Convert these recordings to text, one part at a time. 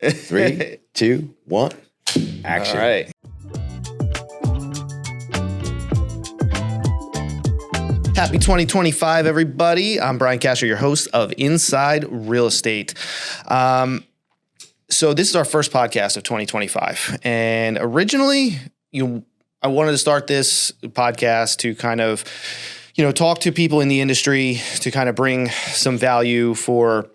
3, 2, 1, action. All right. Happy 2025, everybody. I'm Brian Castro, your host of Inside Real Estate. So this is our first podcast of 2025. And originally, I wanted to start this podcast to kind of, talk to people in the industry to kind of bring some value for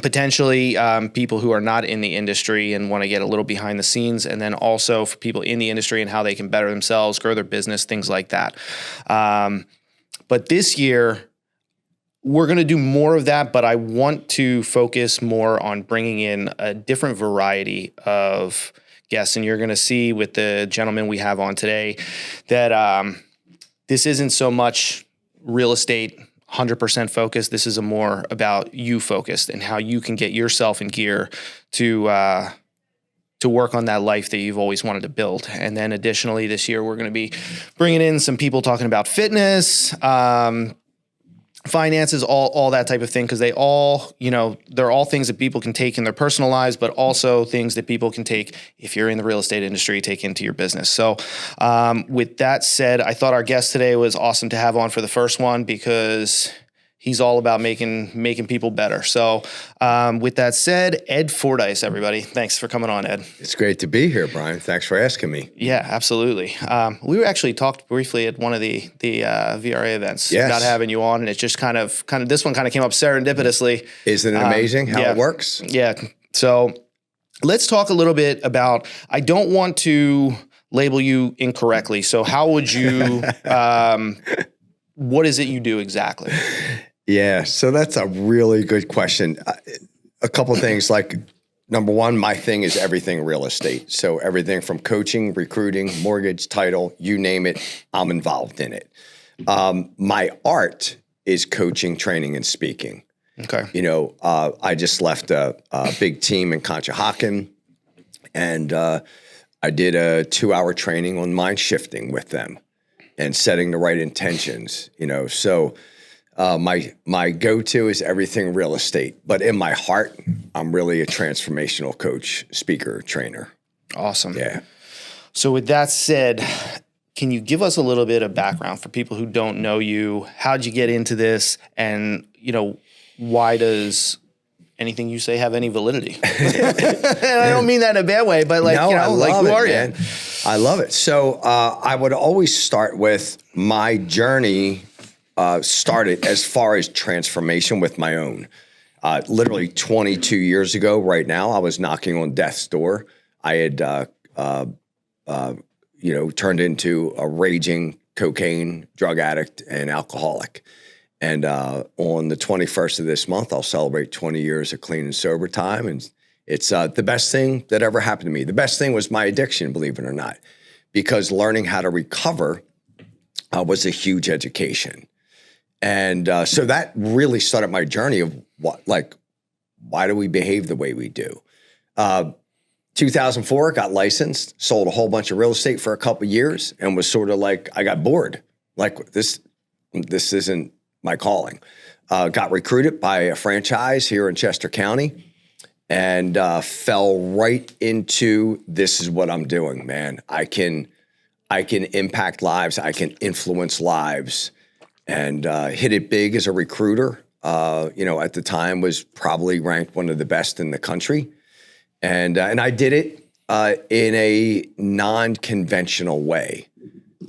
potentially people who are not in the industry and want to get a little behind the scenes, and then also for people in the industry and how they can better themselves, grow their business, things like that. But this year, we're going to do more of that, but I want to focus more on bringing in a different variety of guests. And you're going to see with the gentleman we have on today that this isn't so much real estate 100% focused. This is a more about you focused and how you can get yourself in gear to work on that life that you've always wanted to build. And then additionally, this year, we're going to be bringing in some people talking about fitness, finances, all that type of thing, because they all, they're all things that people can take in their personal lives, but also things that people can take, if you're in the real estate industry, take into your business. So with that said, I thought our guest today was awesome to have on for the first one because he's all about making people better. So with that said, Ed Fordyce, everybody. Thanks for coming on, Ed. It's great to be here, Brian. Thanks for asking me. Yeah, absolutely. We were actually talked briefly at one of the VRA events about having you on, and it just kind of this one kind of came up serendipitously. Isn't it amazing how it works? Yeah. So let's talk a little bit about, I don't want to label you incorrectly. So how would you, what is it you do exactly? Yeah, so that's a really good question. A couple of things, like number one, my thing is everything real estate. So everything from coaching, recruiting, mortgage, title, you name it, I'm involved in it. My art is coaching, training, and speaking. Okay. I just left a big team in Conshohocken, and I did a 2-hour training on mind shifting with them and setting the right intentions, so my go-to is everything real estate, but in my heart, I'm really a transformational coach, speaker, trainer. Awesome. Yeah. So with that said, can you give us a little bit of background for people who don't know you? How'd you get into this? And, why does anything you say have any validity? And I don't mean that in a bad way, but who are you? I love it. So I would always start with my journey started as far as transformation with my own. Literally 22 years ago right now, I was knocking on death's door. I had, turned into a raging cocaine drug addict and alcoholic. And on the 21st of this month, I'll celebrate 20 years of clean and sober time. And it's the best thing that ever happened to me. The best thing was my addiction, believe it or not, because learning how to recover was a huge education. And so that really started my journey of why do we behave the way we do? 2004, got licensed, sold a whole bunch of real estate for a couple of years, and was sort of like, I got bored. Like this isn't my calling. Got recruited by a franchise here in Chester County and fell right into, this is what I'm doing, man. I can impact lives. I can influence lives. And hit it big as a recruiter. At the time was probably ranked one of the best in the country. And I did it in a non-conventional way.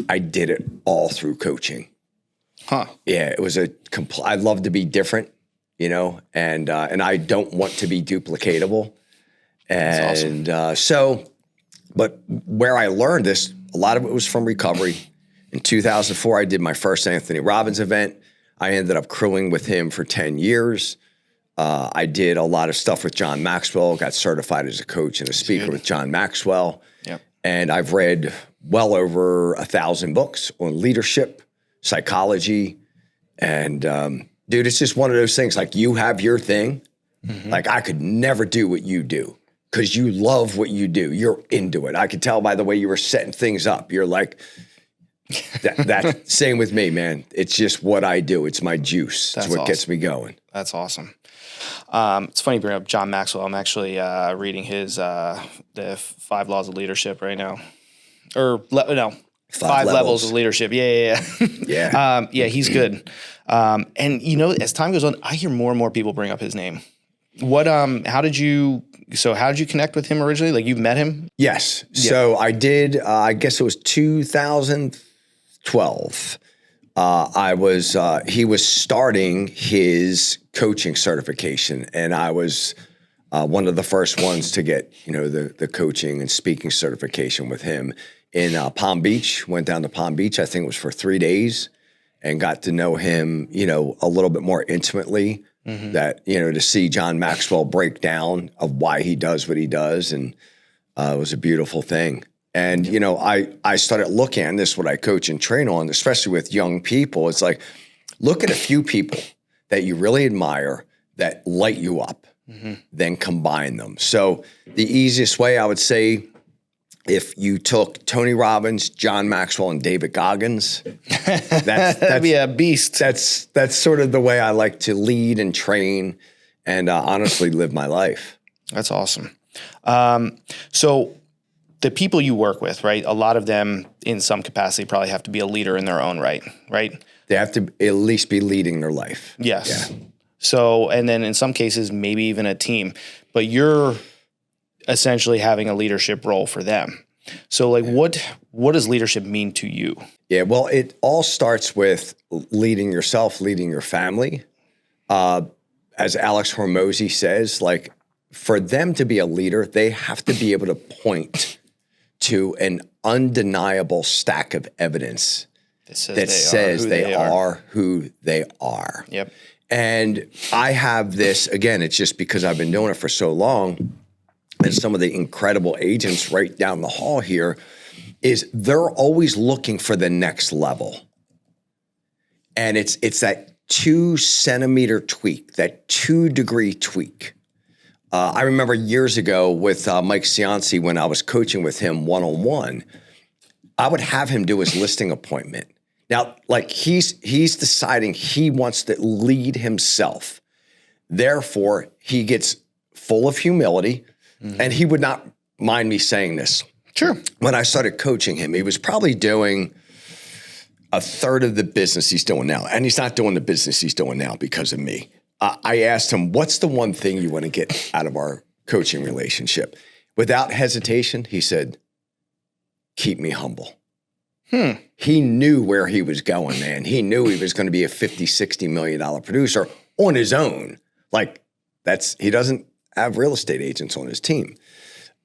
I did it all through coaching. Huh. Yeah, it was I'd love to be different, and I don't want to be duplicatable. And That's awesome. But where I learned this, a lot of it was from recovery. In 2004, I did my first Anthony Robbins event. I ended up crewing with him for 10 years. I did a lot of stuff with John Maxwell, got certified as a coach and a speaker with John Maxwell. Yep. And I've read well over 1,000 books on leadership, psychology. And dude, it's just one of those things, like you have your thing. Mm-hmm. Like I could never do what you do because you love what you do. You're into it. I could tell by the way you were setting things up. You're like, that same with me, man. It's just what I do. It's my juice. It's what gets me going. That's awesome. It's funny you bring up John Maxwell. I'm actually reading his the 5 Laws of Leadership right now, or no, 5 levels of leadership. Yeah. Yeah. He's good. And as time goes on, I hear more and more people bring up his name. How did you connect with him originally? Like, you've met him? Yes. Yeah. So I did, I guess it was 2012. He was starting his coaching certification, and I was one of the first ones to get, the coaching and speaking certification with him in Palm Beach. Went down to Palm Beach. I think it was for 3 days, and got to know him, a little bit more intimately. Mm-hmm. That, to see John Maxwell break down of why he does what he does. And it was a beautiful thing. And, I started looking at this, what I coach and train on, especially with young people. It's like, look at a few people that you really admire that light you up, mm-hmm. then combine them. So the easiest way, I would say, if you took Tony Robbins, John Maxwell, and David Goggins, that'd be a beast. That's sort of the way I like to lead and train and honestly live my life. That's awesome. So the people you work with, right? A lot of them in some capacity probably have to be a leader in their own right? They have to at least be leading their life. Yes. Yeah. So, and then in some cases, maybe even a team, but you're essentially having a leadership role for them. So what does leadership mean to you? Yeah, well, it all starts with leading yourself, leading your family. As Alex Hormozi says, for them to be a leader, they have to be able to point to an undeniable stack of evidence that says they are who they are. Yep. And I have this, again, it's just because I've been doing it for so long. And some of the incredible agents right down the hall here is they're always looking for the next level. And it's that 2 centimeter tweak, that 2-degree tweak. I remember years ago with Mike Cianci, when I was coaching with him one-on-one, I would have him do his listing appointment. Now, he's deciding he wants to lead himself. Therefore, he gets full of humility. Mm-hmm. And he would not mind me saying this. Sure. When I started coaching him, he was probably doing a third of the business he's doing now. And he's not doing the business he's doing now because of me. I asked him, what's the one thing you want to get out of our coaching relationship? Without hesitation, he said, keep me humble. He knew where he was going, man. He knew he was going to be a $50, $60 million producer on his own. He doesn't have real estate agents on his team.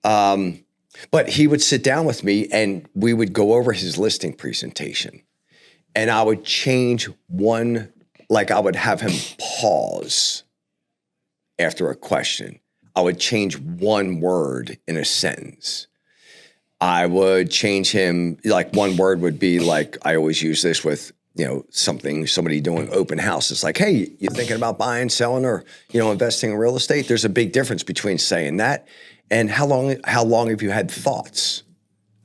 But he would sit down with me and we would go over his listing presentation. And I would change I would have him pause after a question. I would change one word in a sentence. I would change him, one word would be I always use this with, somebody doing open houses. Hey, you thinking about buying, selling, or, investing in real estate? There's a big difference between saying that and how long have you had thoughts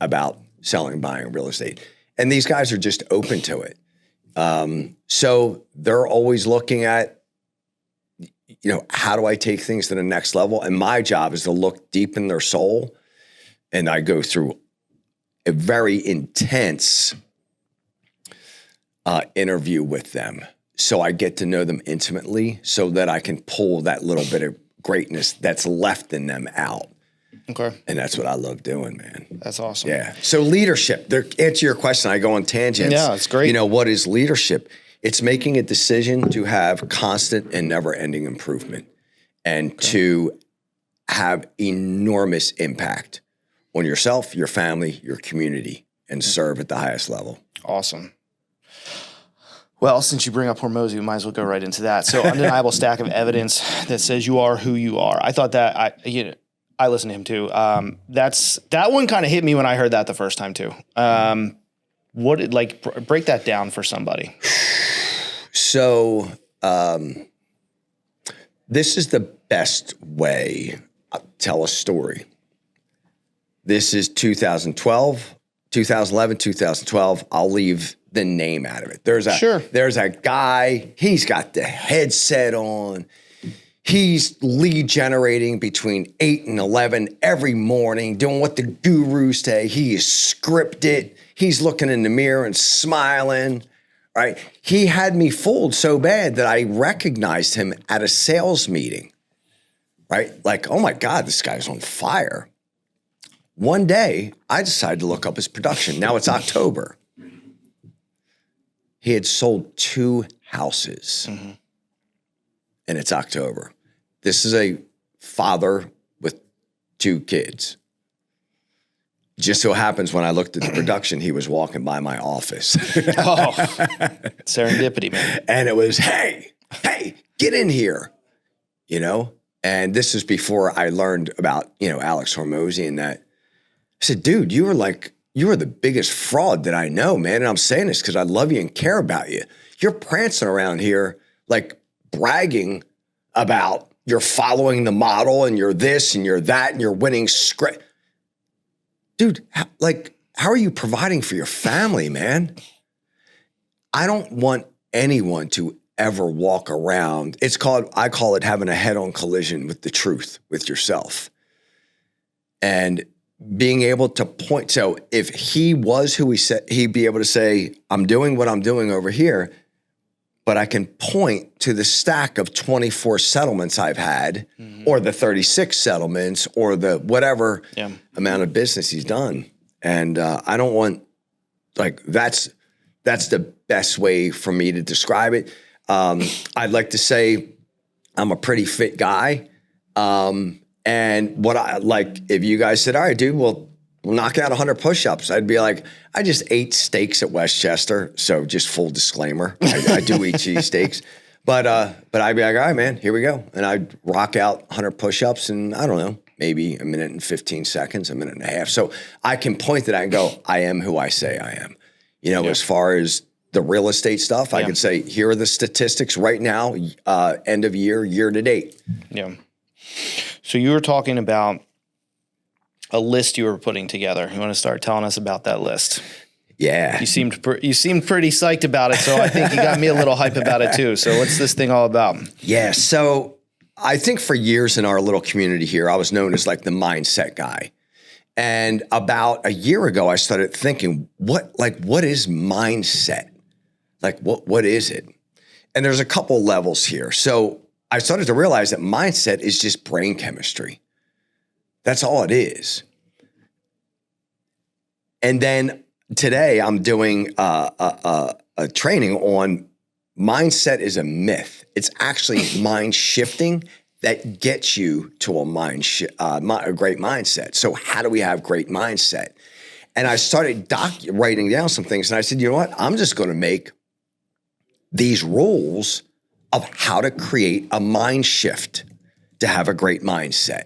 about selling, buying real estate? And these guys are just open to it. So they're always looking at, how do I take things to the next level? And my job is to look deep in their soul. And I go through a very intense interview with them. So I get to know them intimately so that I can pull that little bit of greatness that's left in them out. Okay. And that's what I love doing, man. That's awesome. Yeah. So leadership, to answer your question, I go on tangents. Yeah, it's great. What is leadership? It's making a decision to have constant and never-ending improvement and to have enormous impact on yourself, your family, your community, and serve at the highest level. Awesome. Well, since you bring up Hormozi, we might as well go right into that. So, undeniable stack of evidence that says you are who you are. I thought that I listened to him too. That one kind of hit me when I heard that the first time too. Break that down for somebody. So, this is the best way to tell a story. This is 2011, 2012. I'll leave the name out of it. There's a guy, he's got the headset on. He's lead generating between 8 and 11 every morning, doing what the gurus say. He is scripted. He's looking in the mirror and smiling, right? He had me fooled so bad that I recognized him at a sales meeting, right? Like, oh my God, this guy's on fire. One day, I decided to look up his production. Now it's October. He had sold 2 houses, and it's October. This is a father with 2 kids. Just so happens when I looked at the production, he was walking by my office. Oh, serendipity, man. And it was, hey, get in here, And this is before I learned about, Alex Hormozi and that. I said, dude, you are the biggest fraud that I know, man. And I'm saying this because I love you and care about you. You're prancing around here like bragging about you're following the model and you're this and you're that and you're winning script. Dude, how are you providing for your family, man? I don't want anyone to ever walk around. I call it having a head-on collision with the truth, with yourself. And being able to point. So if he was who he said, he'd be able to say, I'm doing what I'm doing over here, but I can point to the stack of 24 settlements I've had, or the 36 settlements, or the whatever amount of business he's done. And I don't want, that's the best way for me to describe it. I'd like to say I'm a pretty fit guy. And what if you guys said, all right, dude, we'll knock out 100 push-ups. I'd be like, I just ate steaks at Westchester. So just full disclaimer, I do eat cheesesteaks. But I'd be like, all right, man, here we go. And I'd rock out 100 push-ups in, I don't know, maybe a minute and 15 seconds, a minute and a half. So I can point to that and go, I am who I say I am. As far as the real estate stuff, I could say, here are the statistics right now, end of year to date. Yeah. So you were talking about a list you were putting together. You want to start telling us about that list? Yeah. You seemed pretty psyched about it, so I think you got me a little hype about it too. So what's this thing all about? Yeah. So I think for years in our little community here, I was known as like the mindset guy. And about a year ago, I started thinking, what is mindset? What is it? And there's a couple levels here. So I started to realize that mindset is just brain chemistry. That's all it is. And then today I'm doing a training on mindset is a myth. It's actually mind shifting that gets you to a great mindset. So how do we have great mindset? And I started writing down some things, and I said, you know what? I'm just going to make these rules of how to create a mind shift to have a great mindset.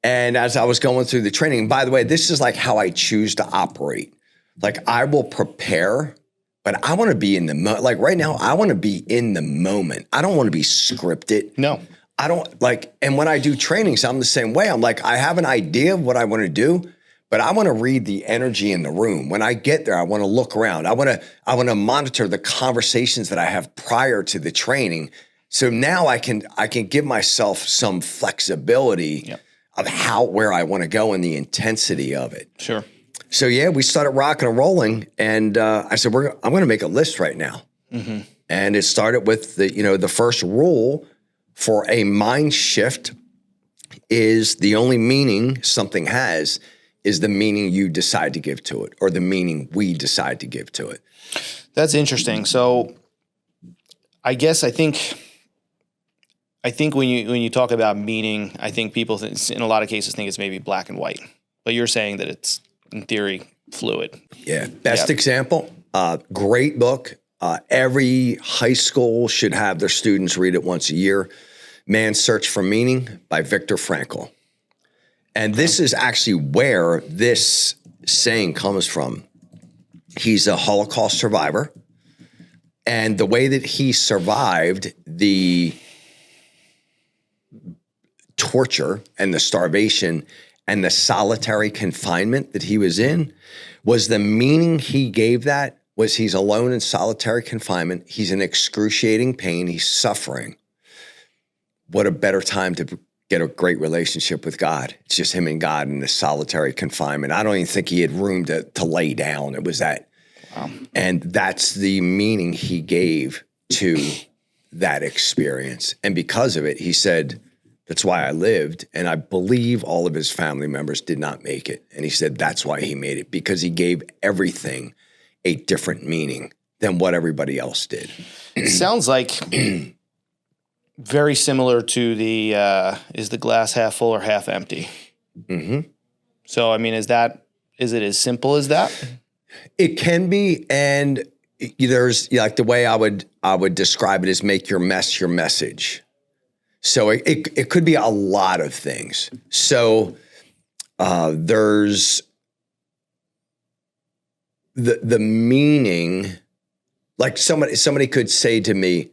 And as I was going through the training, by the way, this is like how I choose to operate. Like I will prepare, but I want to be in the like right now, I want to be in the moment. I don't want to be scripted. No. I don't and when I do trainings, I'm the same way. I'm like, I have an idea of what I want to do, but I want to read the energy in the room. When I get there, I want to look around. I want to monitor the conversations that I have prior to the training. So now I can give myself some flexibility of where I want to go and the intensity of it. Sure. So yeah, we started rocking and rolling, and I said, I'm going to make a list right now. Mm-hmm. And it started with the first rule for a mind shift is the only meaning something has is the meaning you decide to give to it, or the meaning we decide to give to it. That's interesting. So I think when you talk about meaning, I think people in a lot of cases think it's maybe black and white, but you're saying that it's in theory fluid. Yeah. Best example, great book. Every high school should have their students read it once a year. Man's Search for Meaning by Viktor Frankl. And this is actually where this saying comes from. He's a Holocaust survivor. And the way that he survived the torture and the starvation and the solitary confinement that he was in was the meaning he gave that was he's alone in solitary confinement. He's in excruciating pain. He's suffering. what a better time to get a great relationship with God. It's just him and God in this solitary confinement. I don't even think he had room to lay down. It was that. Wow. And that's the meaning he gave to that experience. And because of it, he said, that's why I lived. And I believe all of his family members did not make it. And he said, that's why he made it, because he gave everything a different meaning than what everybody else did. It sounds like very similar to the, is the glass half full or half empty? Mm-hmm. So, I mean, is it as simple as that? It can be. And there's like the way I would describe it is make your mess your message. So it could be a lot of things. So there's the meaning, like somebody could say to me,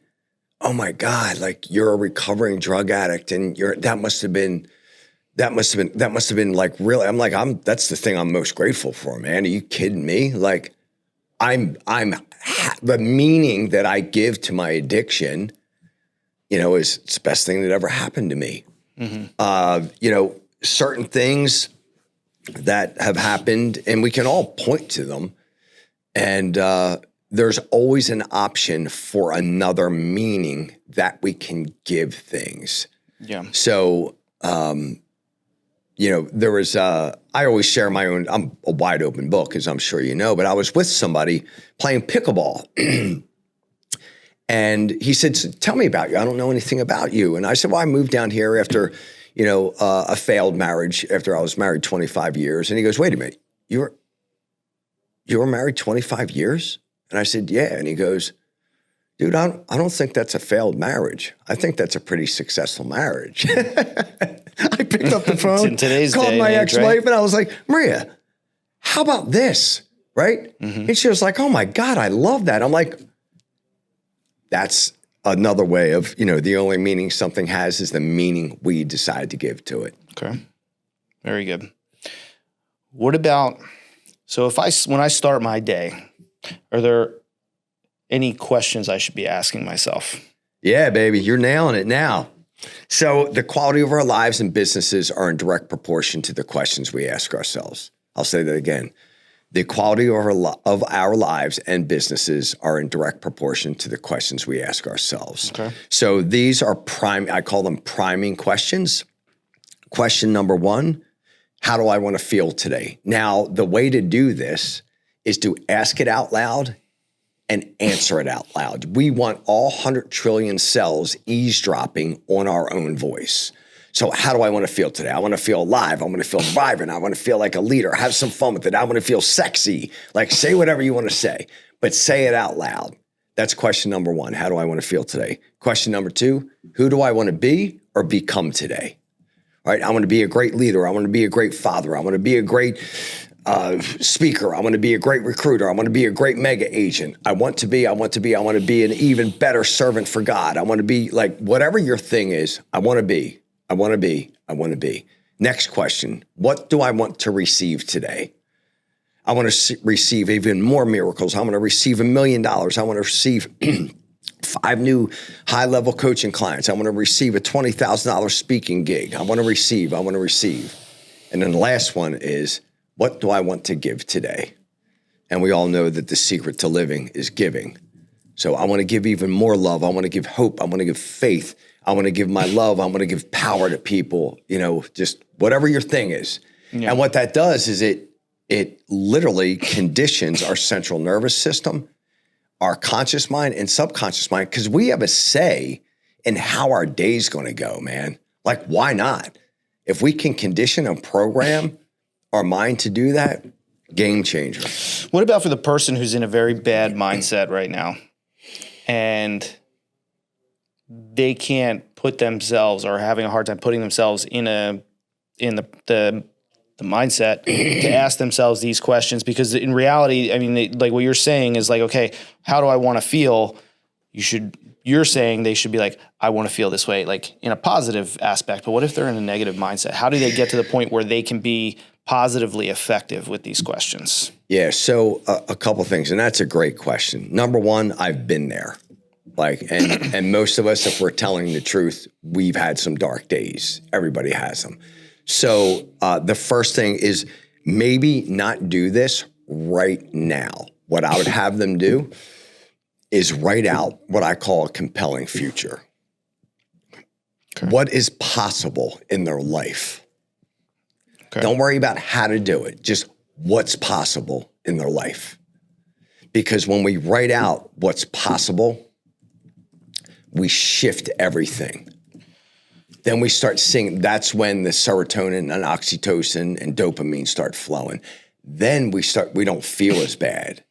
oh my God, like you're a recovering drug addict and that must have been like really, I'm like, that's the thing I'm most grateful for, man. Are you kidding me? Like the meaning that I give to my addiction, is it's the best thing that ever happened to me. Mm-hmm. Certain things that have happened, and we can all point to them, and there's always an option for another meaning that we can give things. Yeah. So, there was, I always share my own, I'm a wide open book, as I'm sure you know, but I was with somebody playing pickleball. And he said, tell me about you. I don't know anything about you. And I said, well, I moved down here after, a failed marriage, after I was married 25 years. And he goes, wait a minute, you were married 25 years? And I said, yeah. And he goes, dude, I don't think that's a failed marriage. I think that's a pretty successful marriage. I picked up the phone, called my ex-wife, right? And I was like, Maria, how about this, right? Mm-hmm. And she was like, oh my God, I love that. I'm like, that's another way of, the only meaning something has is the meaning we decide to give to it. Okay. Very good. What about, so when I start my day, are there any questions I should be asking myself? Yeah, baby, you're nailing it now. So the quality of our lives and businesses are in direct proportion to the questions we ask ourselves. I'll say that again. The quality of our lives and businesses are in direct proportion to the questions we ask ourselves. Okay. So these are I call them priming questions. Question number one, how do I want to feel today? Now, the way to do this is to ask it out loud and answer it out loud. We want all 100 trillion cells eavesdropping on our own voice. So how do I want to feel today? I want to feel alive. I want to feel vibrant. I want to feel like a leader. Have some fun with it. I want to feel sexy. Like, say whatever you want to say, but say it out loud. That's question number one. How do I want to feel today? Question number two, who do I want to be or become today? All right. I want to be a great leader. I want to be a great father. I want to be a great speaker. I want to be a great recruiter. I want to be a great mega agent. I want to be an even better servant for God. I want to be like whatever your thing is. I want to be. Next question. What do I want to receive today? I want to receive even more miracles. I want to receive $1 million. I want to receive 5 new high-level coaching clients. I want to receive a $20,000 speaking gig. I want to receive. And then the last one is, what do I want to give today? And we all know that the secret to living is giving. So I want to give even more love. I want to give hope. I want to give faith. I want to give my love. I want to give power to people, just whatever your thing is. Yeah. And what that does is it literally conditions our central nervous system, our conscious mind and subconscious mind, because we have a say in how our day's going to go, man. Like, why not? If we can condition and program our mind to do that, game changer. What about for the person who's in a very bad mindset right now and they can't put themselves or are having a hard time putting themselves in the mindset to ask themselves these questions? Because in reality, I mean, like what you're saying is like, okay, how do I want to feel? You're saying they should be like, I want to feel this way, like in a positive aspect. But what if they're in a negative mindset? How do they get to the point where they can be positively effective with these questions? Yeah. So a couple things, and that's a great question. Number one, I've been there. Like, and most of us, if we're telling the truth, we've had some dark days. Everybody has them. So the first thing is maybe not do this right now. What I would have them do is write out what I call a compelling future. Okay. What is possible in their life? Okay. Don't worry about how to do it. Just what's possible in their life. Because when we write out what's possible, we shift everything. Then we start seeing, that's when the serotonin and oxytocin and dopamine start flowing. Then we don't feel as bad.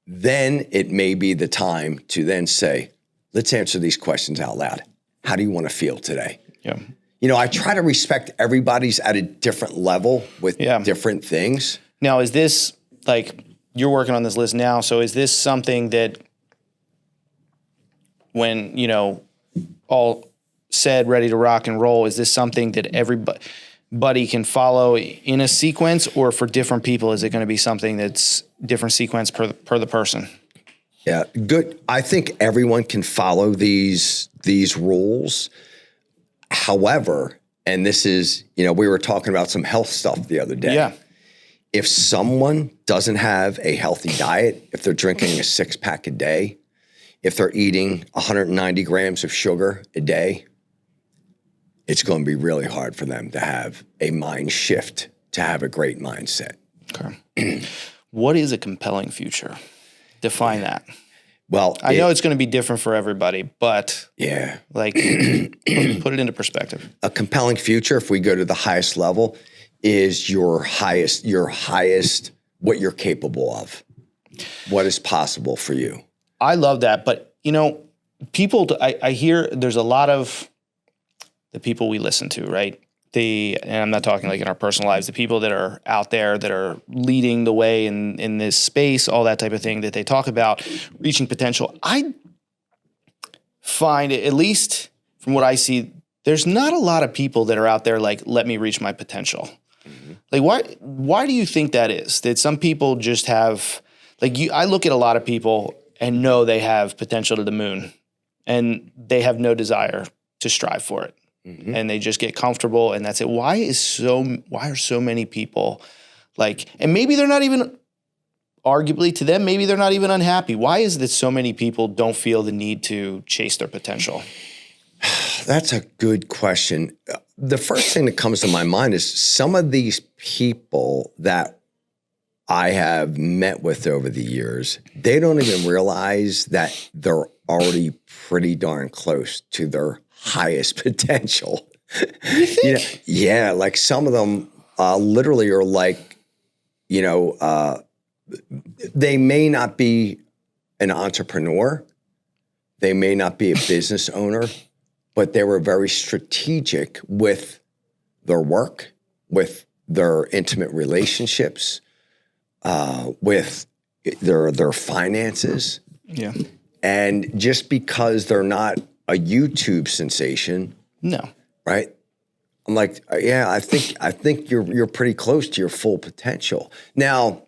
Then it may be the time to then say, let's answer these questions out loud. How do you want to feel today? Yeah. You know, I try to respect everybody's at a different level with different things. Now, is this like, you're working on this list now, so is this something that when, you know, all said, ready to rock and roll, is this something that everybody can follow in a sequence, or for different people, is it going to be something that's different sequence per the person? Yeah, good. I think everyone can follow these rules. However, and this is, you know, we were talking about some health stuff the other day. Yeah. If someone doesn't have a healthy diet, if they're drinking a 6-pack a day, if they're eating 190 grams of sugar a day, it's going to be really hard for them to have a mind shift, to have a great mindset. Okay. What is a compelling future? Define that. Well, I know it's going to be different for everybody, but like put it into perspective. A compelling future, if we go to the highest level, is your highest, what you're capable of, what is possible for you. I love that. But, you know, I hear there's a lot of the people we listen to, right? And I'm not talking like in our personal lives, the people that are out there that are leading the way in this space, all that type of thing that they talk about, reaching potential. I find, at least from what I see, there's not a lot of people that are out there like, let me reach my potential. Mm-hmm. Like, why do you think that is? That some people just have, like, I look at a lot of people and know they have potential to the moon, and they have no desire to strive for it. Mm-hmm. And they just get comfortable, and that's it. Why are so many people like, and maybe they're not even, arguably to them, maybe they're not even unhappy. Why is it that so many people don't feel the need to chase their potential? That's a good question. The first thing that comes to my mind is some of these people that I have met with over the years, they don't even realize that they're already pretty darn close to their highest potential. You think? You know, yeah, like some of them literally are like, you know, they may not be an entrepreneur, they may not be a business owner, but they were very strategic with their work, with their intimate relationships, with their finances. Yeah. And just because they're not a YouTube sensation. No. Right? I'm like, yeah, I think you're pretty close to your full potential. Now,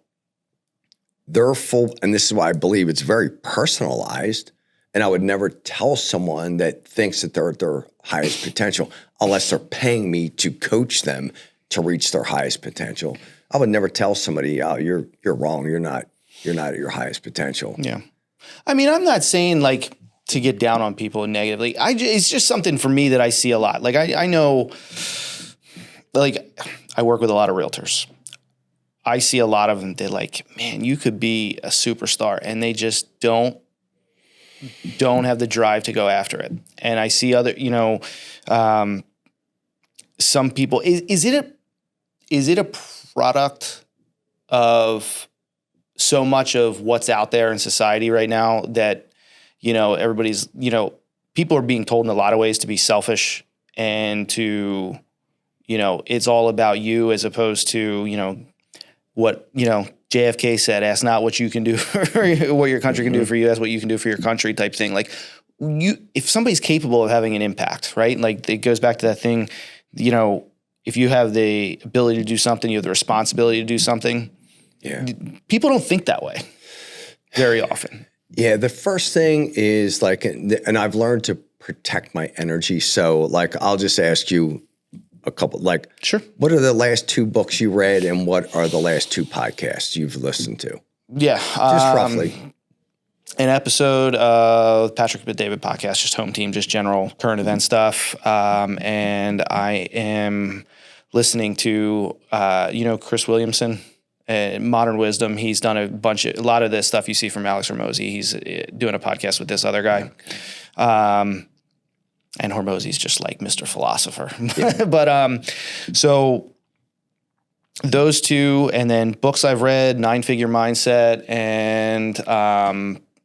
they're full, and this is why I believe it's very personalized. And I would never tell someone that thinks that they're at their highest potential unless they're paying me to coach them to reach their highest potential. I would never tell somebody, oh, you're wrong. You're not at your highest potential. Yeah. I mean, I'm not saying like to get down on people negatively. It's just something for me that I see a lot. Like I know, like I work with a lot of realtors. I see a lot of them. They're like, man, you could be a superstar, and they just don't have the drive to go after it. And I see other, you know, some people. Is it a product of so much of what's out there in society right now that, you know, everybody's, you know, people are being told in a lot of ways to be selfish and to, you know, it's all about you as opposed to, you know, what, you know, JFK said, ask not what you can do for what your country can do for you, that's what you can do for your country type thing. Like if somebody's capable of having an impact, right? Like it goes back to that thing, you know, if you have the ability to do something, you have the responsibility to do something. Yeah. People don't think that way very often. Yeah, the first thing is like, and I've learned to protect my energy. So like, I'll just ask you a couple, like, Sure. what are the last 2 books you read and what are the last 2 podcasts you've listened to? Yeah. Just roughly. An episode of Patrick and David podcast, just home team, just general current event stuff. And I am listening to, Chris Williamson, Modern Wisdom. He's done a lot of this stuff you see from Alex Hormozi. He's doing a podcast with this other guy. And Hormozi's just like Mr. Philosopher. Yeah. But so those 2, and then books I've read, 9-Figure Mindset and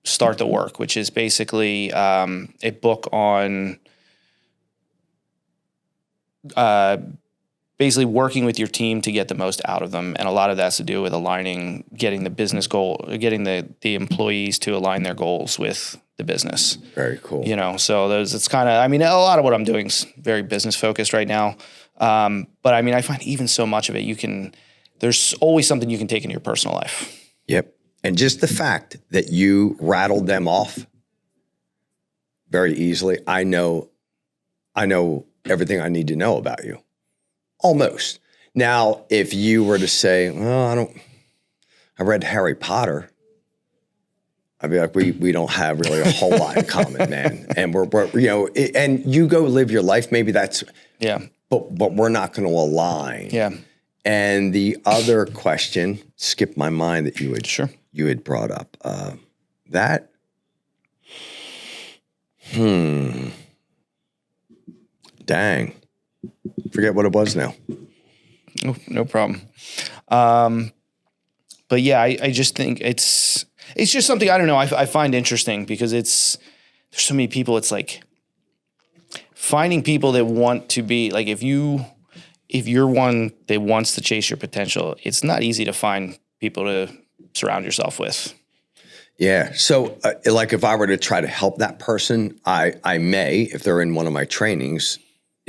Start the Work, which is basically a book on basically working with your team to get the most out of them. And a lot of that's to do with getting the business goal, getting the employees to align their goals with the business. Very cool. So it's kind of, a lot of what I'm doing is very business focused right now. But I find even so much of it, there's always something you can take into your personal life. Yep. And just the fact that you rattled them off very easily, I know everything I need to know about you. Almost. Now, if you were to say, well, I read Harry Potter, I'd be like, we don't have really a whole lot in common, man. And we're and you go live your life. Maybe that's, yeah. But we're not going to align. Yeah. And the other question skipped my mind that you had brought up. Dang. Forget what it was now. Oh, no problem. But yeah, I just think it's just something, I don't know, I find interesting because there's so many people. It's like finding people that want to be like, if you're one that wants to chase your potential, it's not easy to find people to surround yourself with. Yeah. So like if I were to try to help that person, I may, if they're in one of my trainings,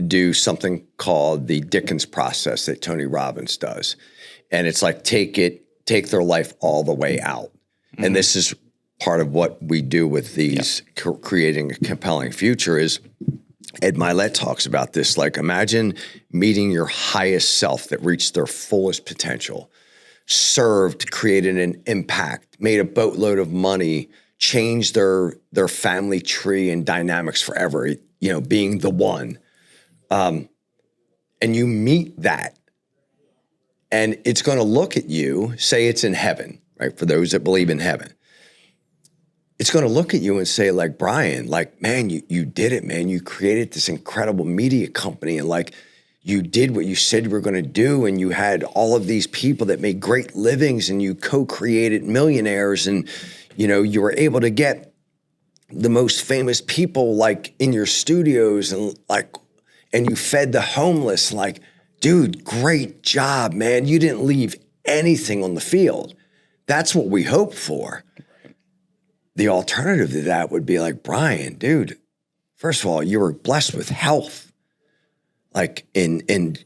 do something called the Dickens process that Tony Robbins does. And it's like, take their life all the way out. Mm-hmm. And this is part of what we do with these creating a compelling future is Ed Milet talks about this. Like imagine meeting your highest self that reached their fullest potential, served, created an impact, made a boatload of money, changed their family tree and dynamics forever, being the one. And you meet that and it's going to look at you, say it's in heaven, right? For those that believe in heaven, it's going to look at you and say like, Brian, like, man, you did it, man. You created this incredible media company and like you did what you said you were going to do. And you had all of these people that made great livings and you co-created millionaires and, you were able to get the most famous people like in your studios and you fed the homeless. Like, dude, great job, man. You didn't leave anything on the field. That's what we hope for. The alternative to that would be like, Brian, dude, first of all, you were blessed with health, like in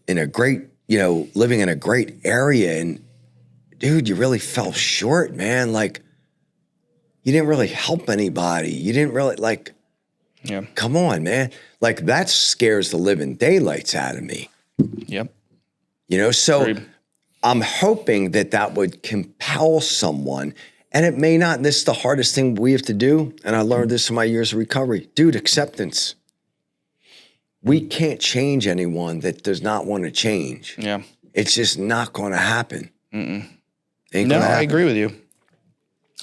a great, living in a great area. And dude, you really fell short, man. Like you didn't really help anybody. You didn't really come on, man. Like that scares the living daylights out of me. Yep. So Agreed. I'm hoping that would compel someone. And it may not. This is the hardest thing we have to do. And I learned this in my years of recovery. Dude, acceptance. We can't change anyone that does not want to change. Yeah. It's just not going to happen. No, I agree with you.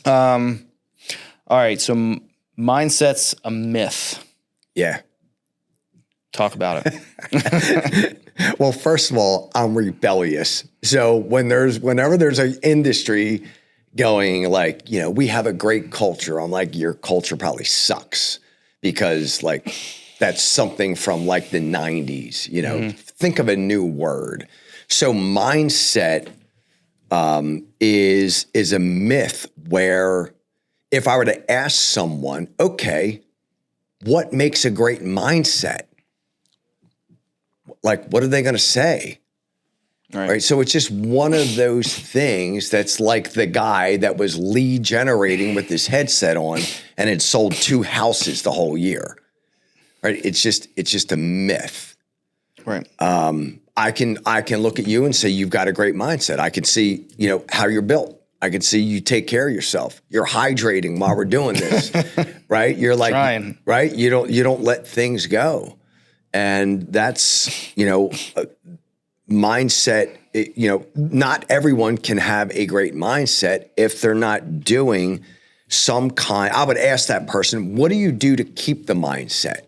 All right. So mindset's a myth. Yeah. Talk about it. Well, first of all, I'm rebellious. So whenever there's an industry going like, we have a great culture, I'm like, your culture probably sucks because like that's something from like the 90s, think of a new word. So mindset is a myth where if I were to ask someone, okay, what makes a great mindset? Like, what are they going to say? Right. So it's just one of those things that's like the guy that was lead generating with his headset on and had sold 2 houses the whole year. Right. It's just a myth. Right. I can look at you and say, you've got a great mindset. I can see, how you're built. I can see you take care of yourself. You're hydrating while we're doing this, right? You're like, trying. Right. You don't let things go. And that's, mindset, not everyone can have a great mindset if they're not doing some kind. I would ask that person, what do you do to keep the mindset?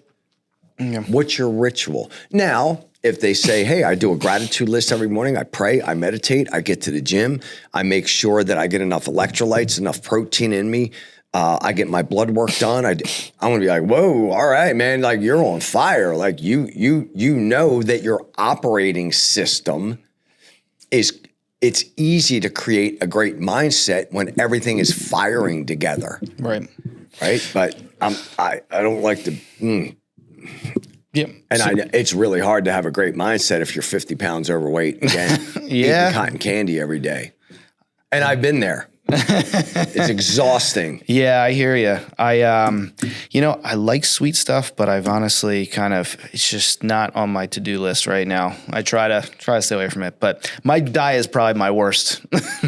Yeah. What's your ritual? Now, if they say, hey, I do a gratitude list every morning, I pray, I meditate, I get to the gym, I make sure that I get enough electrolytes, enough protein in me, I get my blood work done. I'm gonna be like, whoa, all right, man, like you're on fire. Like you know that your operating system it's easy to create a great mindset when everything is firing together. Right. Right. But I don't like to. Yep. And it's really hard to have a great mindset if you're 50 pounds overweight again, yeah, eating cotton candy every day. And I've been there. It's exhausting. Yeah, I hear you. I like sweet stuff, but I've honestly it's just not on my to-do list right now. I try to stay away from it, but my diet is probably my worst,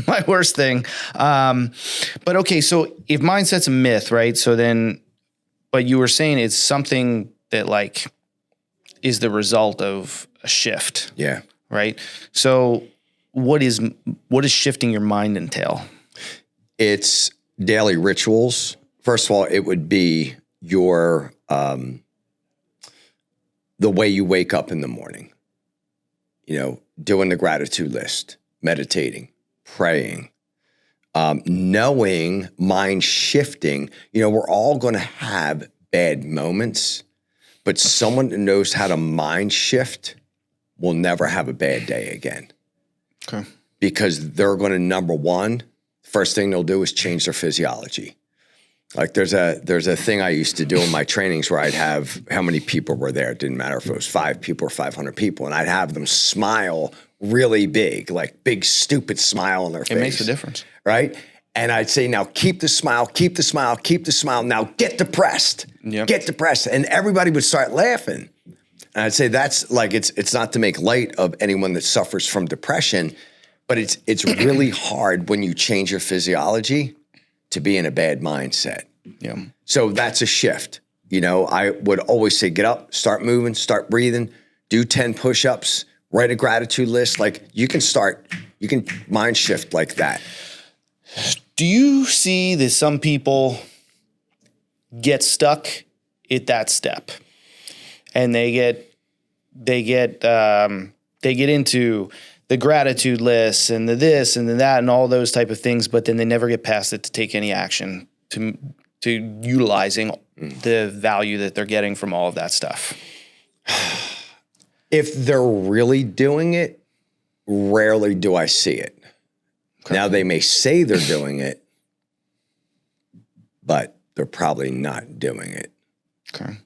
my worst thing. But okay, so if mindset's a myth, right? So then, but you were saying it's something that like is the result of a shift. Yeah. Right. So what is shifting your mind entail? It's daily rituals. First of all, it would be your the way you wake up in the morning. Doing the gratitude list, meditating, praying, knowing, mind shifting. We're all going to have bad moments, but someone that knows how to mind shift will never have a bad day again. Okay. Because they're going to, number one, first thing they'll do is change their physiology. Like there's a thing I used to do in my trainings where I'd have how many people were there. It didn't matter if it was 5 people or 500 people. And I'd have them smile really big, like big, stupid smile on their face. It makes a difference. Right? And I'd say, now keep the smile, keep the smile, keep the smile. Now get depressed. Yep. Get depressed. And everybody would start laughing. And I'd say that's like, it's not to make light of anyone that suffers from depression, but it's really hard when you change your physiology to be in a bad mindset. Yeah. So that's a shift. I would always say, get up, start moving, start breathing, do 10 push-ups, write a gratitude list. Like you can mind shift like that. Do you see that some people get stuck at that step and they get into the gratitude lists and the this and the that and all those type of things, but then they never get past it to take any action to utilizing the value that they're getting from all of that stuff? If they're really doing it, rarely do I see it. Okay. Now they may say they're doing it, but they're probably not doing it. Okay.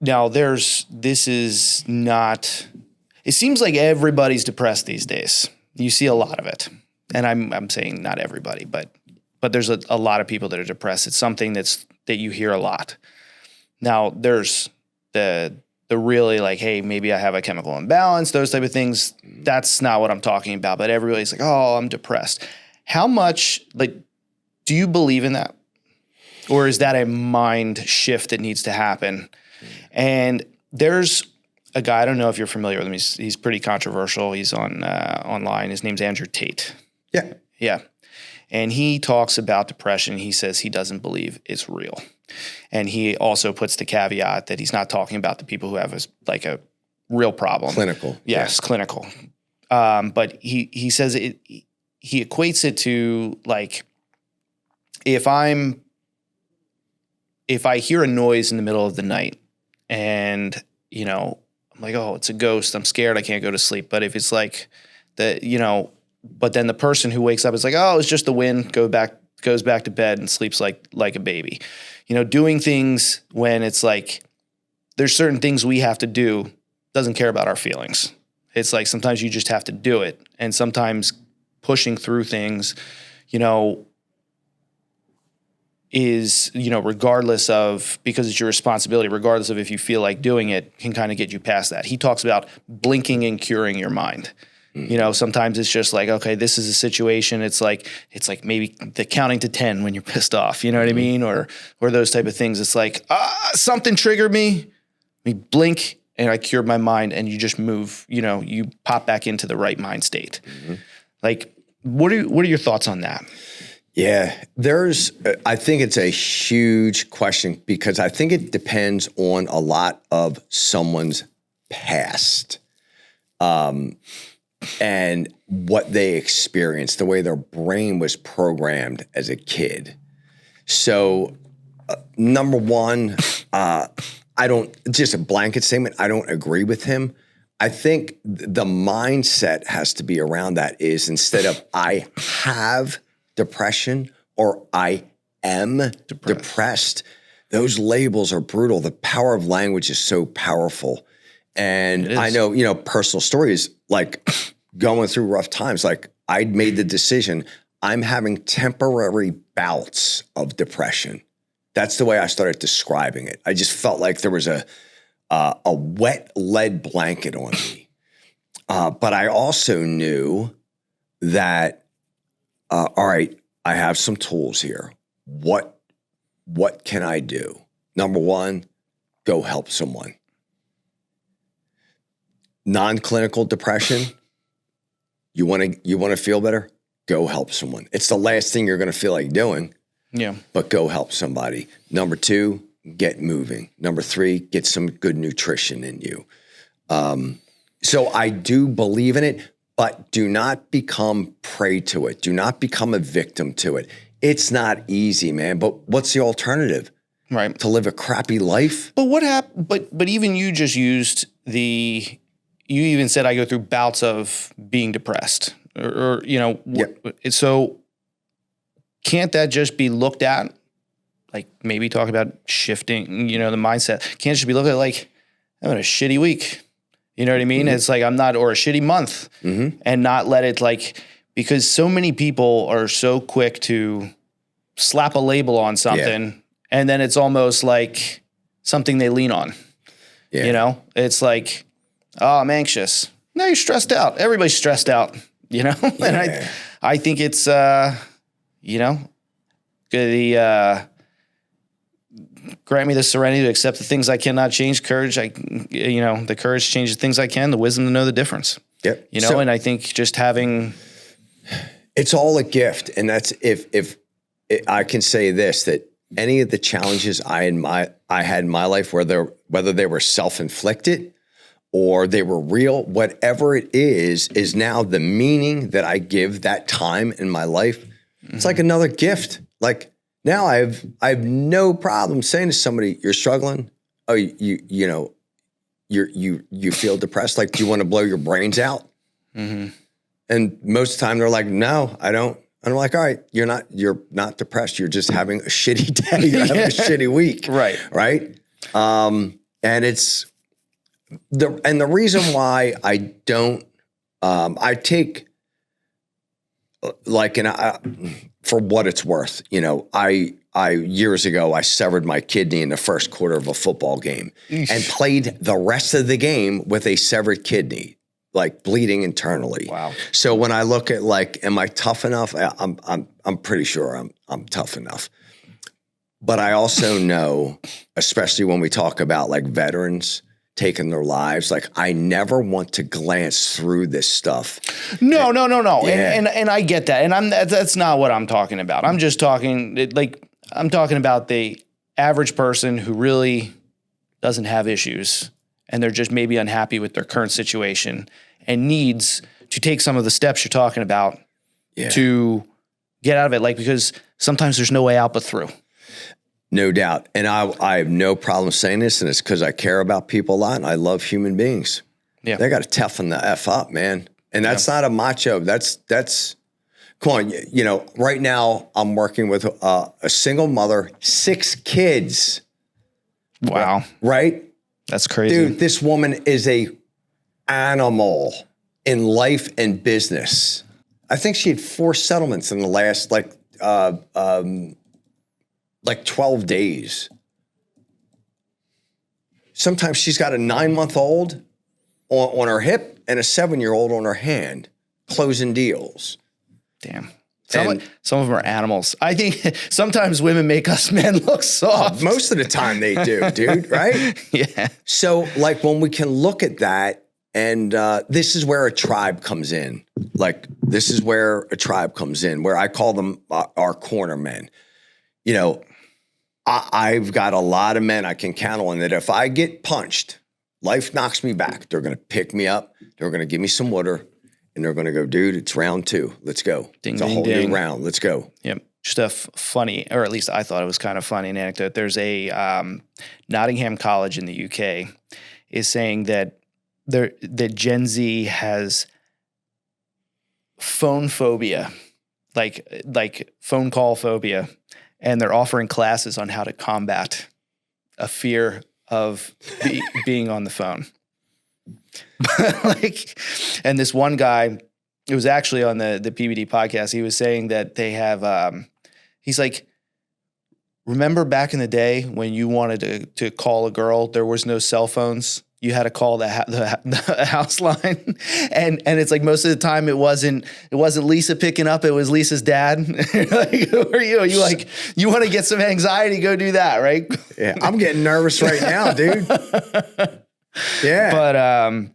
Now this is not, it seems like everybody's depressed these days. You see a lot of it. And I'm saying not everybody, but there's a lot of people that are depressed. It's something that you hear a lot. Now there's the really like, hey, maybe I have a chemical imbalance, those type of things. That's not what I'm talking about. But everybody's like, oh, I'm depressed. How much, like, do you believe in that? Or is that a mind shift that needs to happen? And there's a guy, I don't know if you're familiar with him. He's pretty controversial. He's on online. His name's Andrew Tate. Yeah. Yeah. And he talks about depression. He says he doesn't believe it's real. And he also puts the caveat that he's not talking about the people who have a real problem. Clinical. Yes, yeah. Clinical. But he says he equates it to like, if I hear a noise in the middle of the night and, I'm like, oh, it's a ghost. I'm scared. I can't go to sleep. But if it's like but then the person who wakes up is like, oh, it's just the wind, goes back to bed and sleeps like a baby. Doing things when it's like, there's certain things we have to do doesn't care about our feelings. It's like sometimes you just have to do it. And sometimes pushing through things, is, regardless of, because it's your responsibility, regardless of if you feel like doing it, can kind of get you past that. He talks about blinking and curing your mind. Sometimes it's just like, okay, this is a situation. It's like maybe the counting to 10 when you're pissed off, you know what I mean? Or those type of things. It's like, something triggered me. We blink and I cured my mind, and you just move, you pop back into the right mind state. Like, what are your thoughts on that? Yeah, I think it's a huge question, because I think it depends on a lot of someone's past. And what they experienced, the way their brain was programmed as a kid. So, number one, just a blanket statement, I don't agree with him. I think the mindset has to be around that is, instead of I have depression or I am depressed, those labels are brutal. The power of language is so powerful. And I know, personal stories, like going through rough times, like I'd made the decision, I'm having temporary bouts of depression. That's the way I started describing it. I just felt like there was a wet lead blanket on me. But I also knew that, all right, I have some tools here. What can I do? Number one, go help someone. Non-clinical depression, you want to feel better? Go help someone. It's the last thing you're going to feel like doing. Yeah. But go help somebody. Number two, get moving. Number three, get some good nutrition in you. So I do believe in it, but do not become prey to it. Do not become a victim to it. It's not easy, man. But what's the alternative? Right. To live a crappy life? But what happened? But even you just used you even said I go through bouts of being depressed, or so can't that just be looked at, like maybe talk about shifting, the mindset? Can't it just be looked at like, I'm having a shitty week, you know what I mean? It's like, I'm not, or a shitty month, and not let it, like, because so many people are so quick to slap a label on something, and then it's almost like something they lean on. It's like, oh, I'm anxious. No, you're stressed out. Everybody's stressed out, And I think it's, grant me the serenity to accept the things I cannot change. Courage, the courage to change the things I can. The wisdom to know the difference. Yep. And I think just having, it's all a gift, and that's if I can say this, that any of the challenges I had in my life, whether they were self-inflicted or they were real, whatever it is now the meaning that I give that time in my life. It's like another gift. Like now I have no problem saying to somebody, you're struggling. Oh, you feel depressed. Like, do you want to blow your brains out? And most of the time they're like, no, I don't. And I'm like, all right, you're not depressed. You're just having a shitty day. You're having a shitty week. Right. Right. And it's the reason why I don't, I take like, for what it's worth, I years ago, I severed my kidney in the first quarter of a football game and played the rest of the game with a severed kidney, like bleeding internally. Wow. So when I look at, like, am I tough enough? I'm pretty sure I'm tough enough. But I also know, especially when we talk about like veterans taking their lives, like, I never want to glance through this stuff. No. Yeah. And I get that. And that's not what I'm talking about. I'm just talking about the average person who really doesn't have issues, and they're just maybe unhappy with their current situation and needs to take some of the steps you're talking about to get out of it. Like, because sometimes there's no way out but through. No doubt. And I have no problem saying this, and it's because I care about people a lot and I love human beings. Yeah. They got to toughen the F up, man. And that's not a macho. That's, come on. Right now I'm working with a single mother, 6 kids. Wow. Right? That's crazy. Dude, this woman is a animal in life and business. I think she had 4 settlements in the last like 12 days. Sometimes she's got a 9-month-old on her hip and a 7-year-old on her hand closing deals. Damn. Some of them are animals. I think sometimes women make us men look soft. Most of the time they do, dude, right? Yeah. So like when we can look at that, and this is where a tribe comes in. Like this is where a tribe comes in, where I call them our corner men. You know, I've got a lot of men I can count on that if I get punched, life knocks me back. They're going to pick me up. They're going to give me some water. And they're going to go, dude, it's round 2. Let's go. Ding, it's a ding, whole ding. new round. Let's go. Yep. Just a funny, or at least I thought it was kind of funny anecdote. There's a Nottingham College in the UK is saying that that Gen Z has phonephobia, like phone call phobia, and they're offering classes on how to combat a fear of being on the phone. And this one guy, it was actually on the PBD podcast, he was saying that they have, he's like, remember back in the day when you wanted to call a girl, there was no cell phones. You had to call the house line, and it's like most of the time it wasn't Lisa picking up, it was Lisa's dad. Like, who are you? Are you like, you want to get some anxiety? Go do that, right? Yeah, I'm getting nervous right now, dude. Yeah, but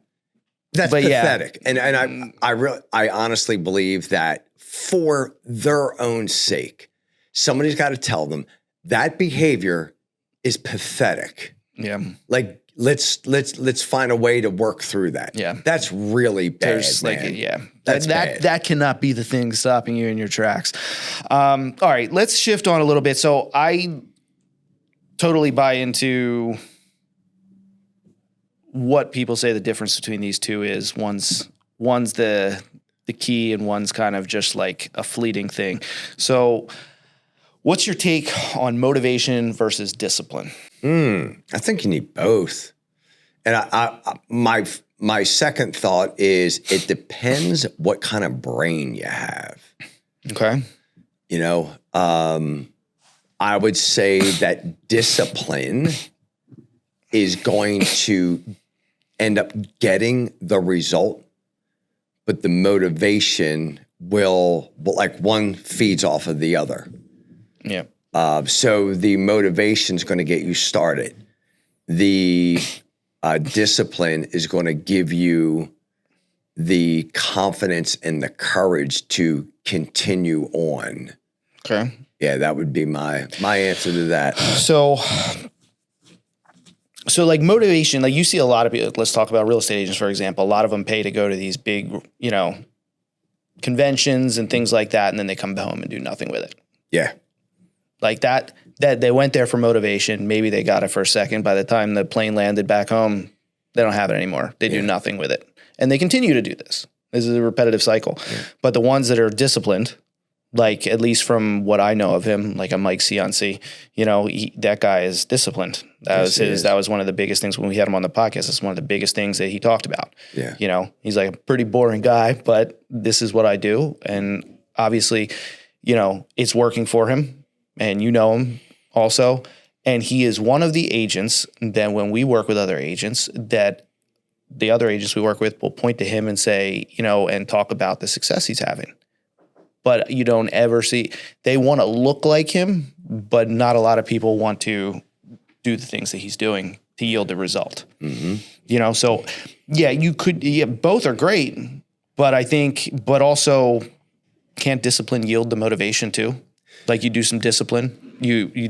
that's pathetic. Yeah. And I honestly believe that for their own sake, somebody's got to tell them that behavior is pathetic. Yeah, like. Let's find a way to work through that. Yeah. That's really bad, man. Yeah. That's bad. That cannot be the thing stopping you in your tracks. All right, let's shift on a little bit. So I totally buy into what people say the difference between these two is. One's the key and one's kind of just like a fleeting thing. So what's your take on motivation versus discipline? I think you need both. And my second thought is it depends what kind of brain you have. Okay. You know, I would say that discipline is going to end up getting the result, but the motivation will like one feeds off of the other. Yeah. So the motivation is going to get you started. The discipline is going to give you the confidence and the courage to continue on. Okay. Yeah, that would be my answer to that. So like motivation, like you see a lot of people, let's talk about real estate agents, for example. A lot of them pay to go to these big, conventions and things like that, and then they come home and do nothing with it. Yeah. Like that they went there for motivation. Maybe they got it for a second. By the time the plane landed back home, they don't have it anymore. They do nothing with it. And they continue to do this. This is a repetitive cycle. Yeah. But the ones that are disciplined, like at least from what I know of him, like a Mike Cianci, that guy is disciplined. That was one of the biggest things when we had him on the podcast. It's one of the biggest things that he talked about. Yeah. He's like a pretty boring guy, but this is what I do. And obviously, it's working for him. And you know him also. And he is one of the agents that when we work with other agents, that the other agents we work with will point to him and say, and talk about the success he's having. But you don't ever see, they want to look like him, but not a lot of people want to do the things that he's doing to yield the result. Mm-hmm. So both are great, but also can't discipline yield the motivation too? Like you do some discipline, you're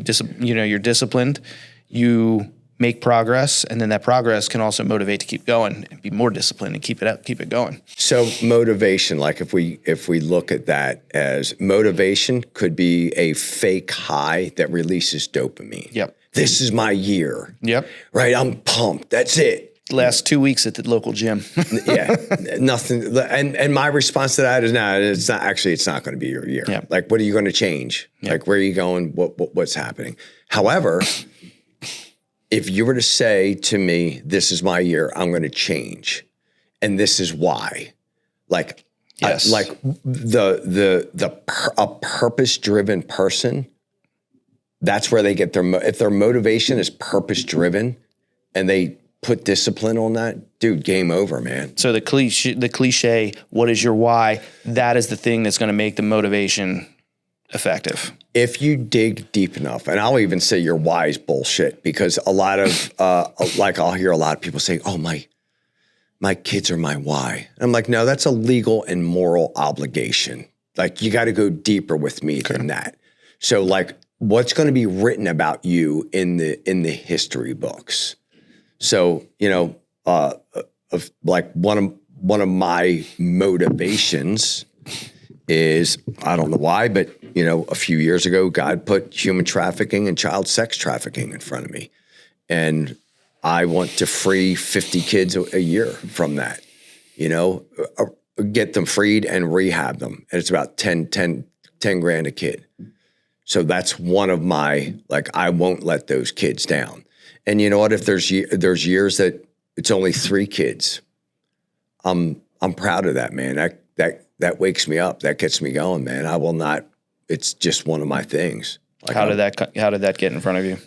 disciplined, you make progress, and then that progress can also motivate to keep going and be more disciplined and keep it going. So motivation, like if we look at that as motivation could be a fake high that releases dopamine. Yep. This is my year. Yep. Right. I'm pumped. That's it. Last 2 weeks at the local gym. Yeah, nothing. And my response to that is it's not going to be your year. Yeah. Like, what are you going to change? Yeah. Like, where are you going? What's happening? However, if you were to say to me, this is my year, I'm going to change. and this is why. Like, Yes. a purpose-driven person, that's where they get if their motivation is purpose-driven and they put discipline on that, dude, game over, man. So the cliche, what is your why? That is the thing that's going to make the motivation effective. If you dig deep enough, and I'll even say your why is bullshit, because a lot of, I'll hear a lot of people say, oh, my kids are my why. And I'm like, no, that's a legal and moral obligation. Like, you got to go deeper with me than that. So like, what's going to be written about you in the history books? So, like one of my motivations is, I don't know why, but a few years ago, God put human trafficking and child sex trafficking in front of me. And I want to free 50 kids a year from that, get them freed and rehab them. And it's about 10 grand a kid. So that's one of my, like, I won't let those kids down. And you know what? If there's years that it's only 3 kids, I'm proud of that, man. That wakes me up. That gets me going, man. I will not. It's just one of my things. Like, how did that get in front of you?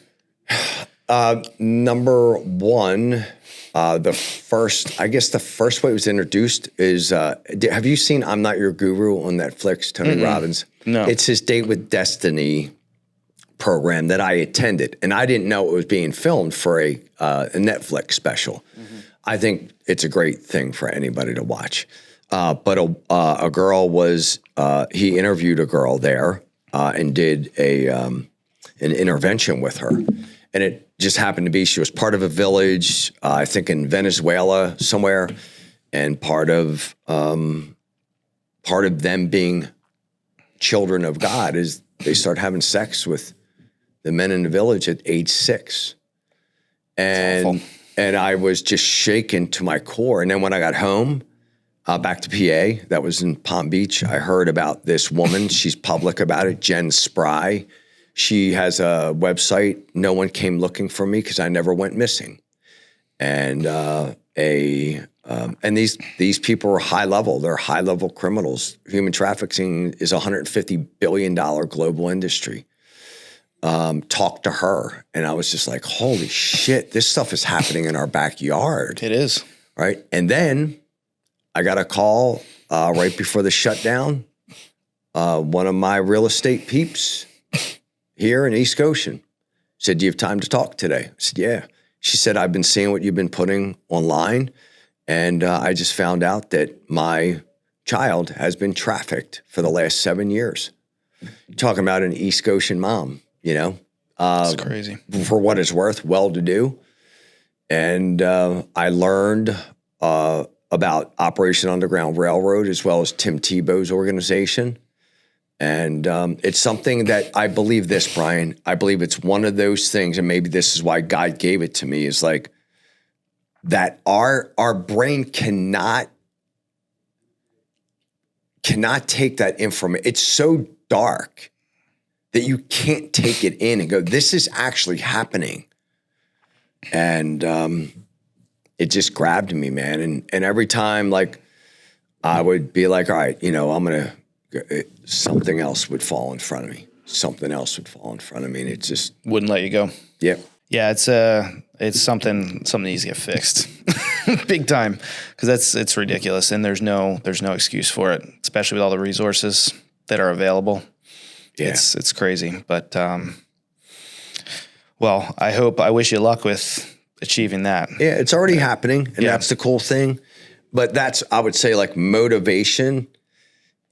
Number one, the first way it was introduced is, have you seen I'm Not Your Guru on Netflix, Tony Robbins? No. It's his Date with Destiny program that I attended, and I didn't know it was being filmed for a Netflix special. I think it's a great thing for anybody to watch. But a girl was, he interviewed a girl there and did an intervention with her. And it just happened to be, she was part of a village, I think in Venezuela somewhere, and part of them being children of God is they start having sex with the men in the village at age 6. And I was just shaken to my core. And then when I got home, back to PA, that was in Palm Beach, I heard about this woman. She's public about it, Jen Spry. She has a website. No one came looking for me because I never went missing. And these people are high level. They're high level criminals. Human trafficking is a $150 billion global industry. Talked to her, and I was just like, holy shit, this stuff is happening in our backyard. It is. Right. And then I got a call right before the shutdown. One of my real estate peeps here in East Goshen said, do you have time to talk today? I said, yeah. She said, I've been seeing what you've been putting online, and I just found out that my child has been trafficked for the last 7 years. You're talking about an East Goshen mom, It's crazy. For what it's worth, well-to-do. And I learned about Operation Underground Railroad as well as Tim Tebow's organization. And it's something that I believe this, Brian. I believe it's one of those things, and maybe this is why God gave it to me, is like that our brain cannot take that information. It's so dark that you can't take it in and go, this is actually happening. And it just grabbed me, man. And every time, like, I would be like, all right, I'm going to, something else would fall in front of me. Something else would fall in front of me. And it just wouldn't let you go. Yeah. Yeah. It's something needs to get fixed big time. Cause it's ridiculous. And there's no excuse for it, especially with all the resources that are available. Yeah. It's crazy. But, well, I wish you luck with achieving that. Yeah. It's already happening. And that's the cool thing. But that's, I would say, like, motivation.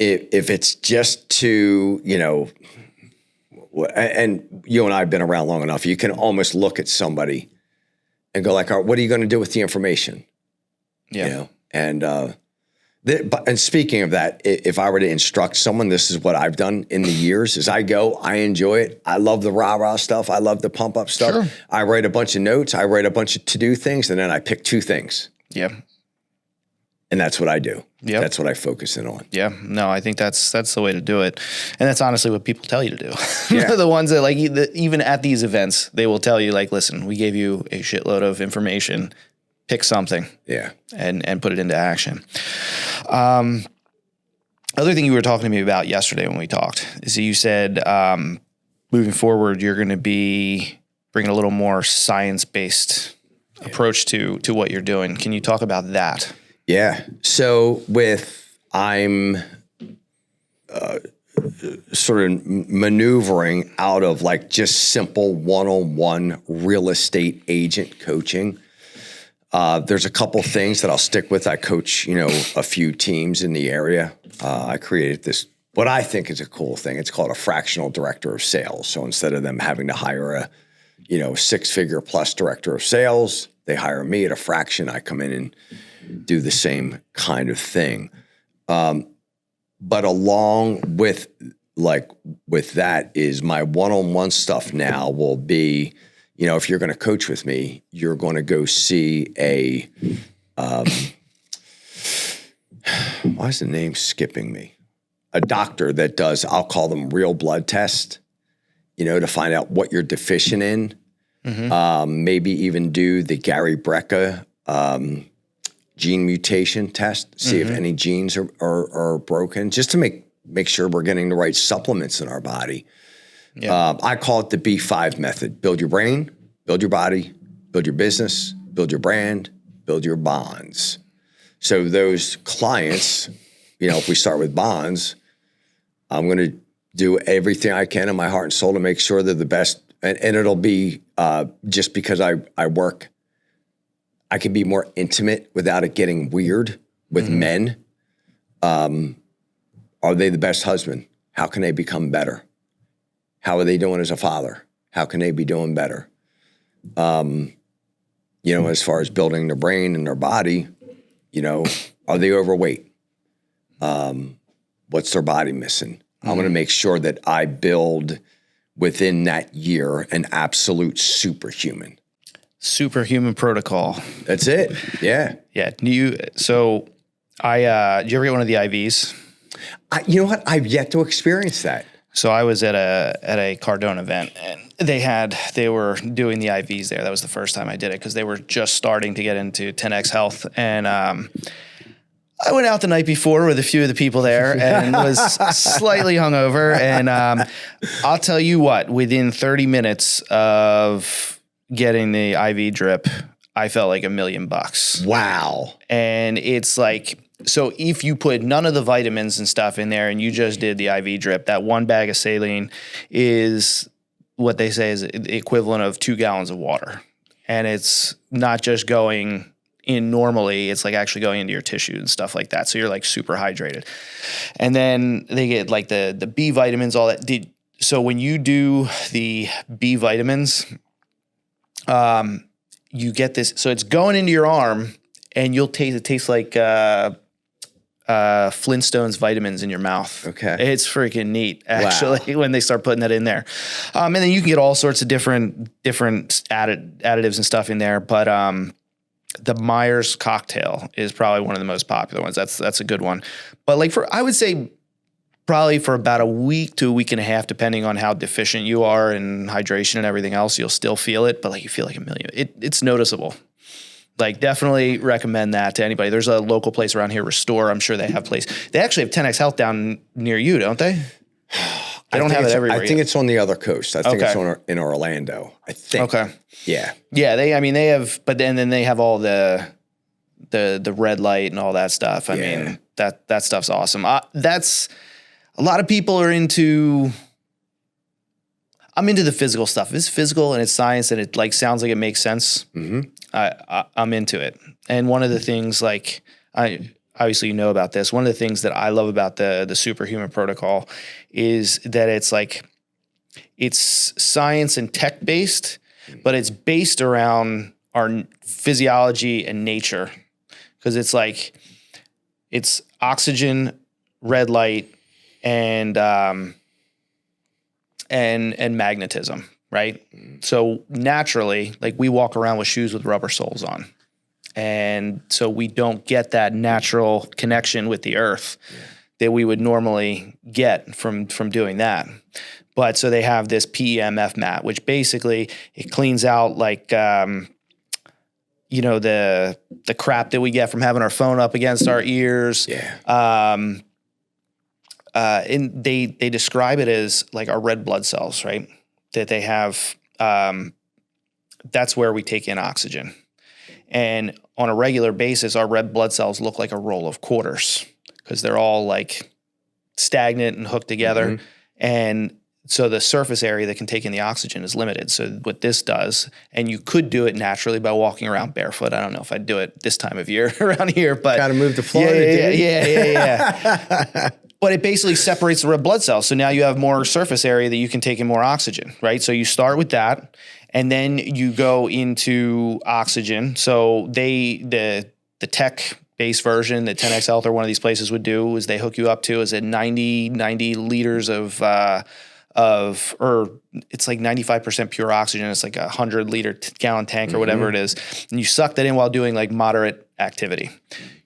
If it's just to, and you and I have been around long enough, you can almost look at somebody and go like, all right, what are you going to do with the information? Yeah. And speaking of that, if I were to instruct someone, this is what I've done in the years is I enjoy it. I love the rah-rah stuff. I love the pump up stuff. Sure. I write a bunch of notes. I write a bunch of to-do things, and then I pick 2 things. Yeah. And that's what I do. Yeah, that's what I focus in on. Yeah, no, I think that's the way to do it, and that's honestly what people tell you to do. Yeah. The ones that, like, even at these events, they will tell you, like, listen, we gave you a shitload of information. pick something. Yeah. And put it into action. Other thing you were talking to me about yesterday when we talked is that you said moving forward, you're going to be bringing a little more science-based approach to what you're doing. Can you talk about that? Yeah. So I'm sort of maneuvering out of like just simple one-on-one real estate agent coaching. There's a couple things that I'll stick with. I coach, a few teams in the area. I created this, what I think is a cool thing. It's called a fractional director of sales. So instead of them having to hire a, 6-figure plus director of sales, they hire me at a fraction. I come in and do the same kind of thing. But along with that is my one-on-one stuff now will be, if you're going to coach with me, you're going to go see a, why is the name skipping me? A doctor that does, I'll call them real blood tests, to find out what you're deficient in. Mm-hmm. Maybe even do the Gary Brecka gene mutation test, see if any genes are broken, just to make sure we're getting the right supplements in our body. Yeah. I call it the B5 method. Build your brain, build your body, build your business, build your brand, build your bonds. So those clients, if we start with bonds, I'm going to do everything I can in my heart and soul to make sure they're the best. And it'll be just because I work, I can be more intimate without it getting weird with men. Are they the best husband? How can they become better? How are they doing as a father? How can they be doing better? As far as building their brain and their body, are they overweight? What's their body missing? I'm going to make sure that I build within that year an absolute superhuman. Superhuman protocol. That's it. Yeah. Yeah. Did you ever get one of the IVs? You know what? I've yet to experience that. So I was at a Cardone event, and they were doing the IVs there. That was the first time I did it because they were just starting to get into 10X Health. And I went out the night before with a few of the people there and was slightly hungover. And I'll tell you what, within 30 minutes of getting the IV drip, I felt like $1 million. Wow. And it's like, so if you put none of the vitamins and stuff in there and you just did the IV drip, that one bag of saline is what they say is the equivalent of 2 gallons of water. And it's not just going in normally, it's like actually going into your tissue and stuff like that. So you're like super hydrated. And then they get like the B vitamins, all that. So when you do the B vitamins, you get this. So it's going into your arm and you'll taste, it tastes like Flintstones vitamins in your mouth. Okay. It's freaking neat, actually, when they start putting that in there. And then you can get all sorts of different additives and stuff in there. But the Myers cocktail is probably one of the most popular ones. That's a good one. But like I would say probably for about a week to a week and a half, depending on how deficient you are in hydration and everything else, you'll still feel it. But like you feel like $1 million. It's noticeable. Like definitely recommend that to anybody. There's a local place around here, Restore. I'm sure they have place. They actually have 10X Health down near you, don't they? They don't have it everywhere. I think it's on the other coast. I think it's in Orlando. I think. Okay. Yeah. Yeah. They have, but then they have all the red light and all that stuff. I mean, that stuff's awesome. That's a lot of people are into. I'm into the physical stuff. If it's physical and it's science and it like sounds like it makes sense. Mm-hmm. I'm into it. And one of the things obviously you know about this. One of the things that I love about the superhuman protocol is that it's science and tech based, but it's based around our physiology and nature. Because it's oxygen, red light, and magnetism, right? So naturally, like we walk around with shoes with rubber soles on. And so we don't get that natural connection with the earth that we would normally get from doing that. But so they have this PEMF mat, which basically it cleans out like the crap that we get from having our phone up against our ears. Yeah. And they describe it as like our red blood cells, right? That they have, that's where we take in oxygen. And on a regular basis, our red blood cells look like a roll of quarters because they're all like stagnant and hooked together. Mm-hmm. And so the surface area that can take in the oxygen is limited. So what this does, and you could do it naturally by walking around barefoot. I don't know if I'd do it this time of year around here, but gotta move to Florida. Yeah. But it basically separates the red blood cells. So now you have more surface area that you can take in more oxygen, right? So you start with that, and then you go into oxygen. So the tech-based version that 10X Health or one of these places would do is they hook you up to is at 90 liters of or it's like 95% pure oxygen. It's like 100 gallon tank or whatever it is. And you suck that in while doing like moderate activity.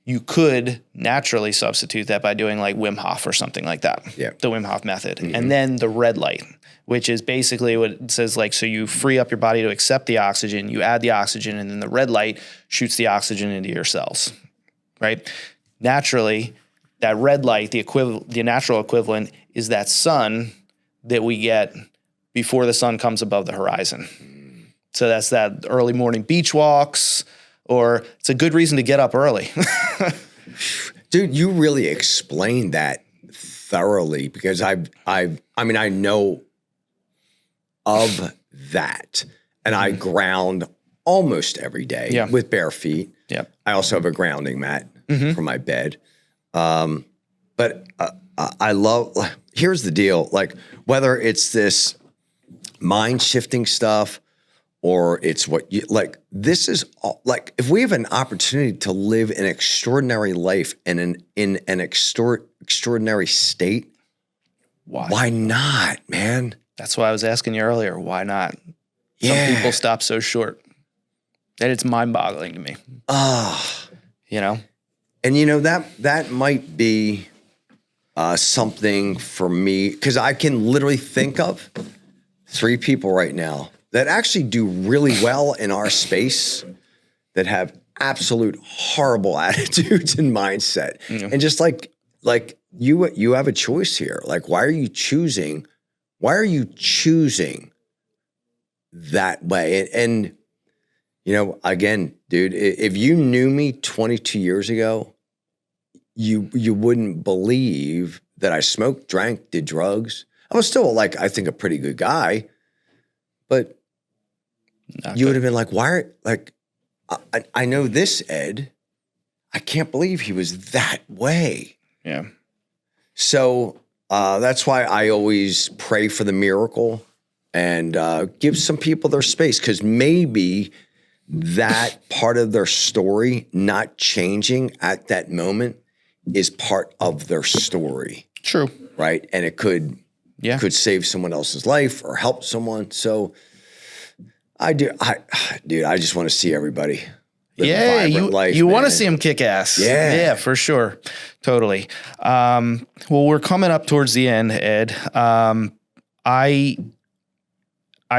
You could naturally substitute that by doing like Wim Hof or something like that. Yeah. The Wim Hof method. Mm-hmm. And then the red light, which is basically what it says, like, so you free up your body to accept the oxygen, you add the oxygen, and then the red light shoots the oxygen into your cells, right? Naturally, that red light, the natural equivalent is that sun that we get before the sun comes above the horizon. So that's that early morning beach walks, or it's a good reason to get up early. Dude, you really explained that thoroughly because I know of that, and I ground almost every day with bare feet. Yeah. I also have a grounding mat for my bed. But I love, here's the deal, like whether it's this mind shifting stuff or it's what you like, this is like, if we have an opportunity to live an extraordinary life and in an extraordinary state, why not, man? That's why I was asking you earlier. Why not? Yeah. Some people stop so short that it's mind boggling to me. And that might be something for me, because I can literally think of 3 people right now that actually do really well in our space that have absolute horrible attitudes and mindset. Mm-hmm. And just like you have a choice here. Like, why are you choosing that way? And again, dude, if you knew me 22 years ago, you wouldn't believe that I smoked, drank, did drugs. I was still I think a pretty good guy, but you would have been like, why? I know this Ed. I can't believe he was that way. Yeah. So that's why I always pray for the miracle and give some people their space, because maybe that part of their story not changing at that moment is part of their story. True. Right? And it could save someone else's life or help someone. So I just want to see everybody live a vibrant life, you want to see them kick ass. Yeah, for sure. Totally. Well, we're coming up towards the end, Ed. I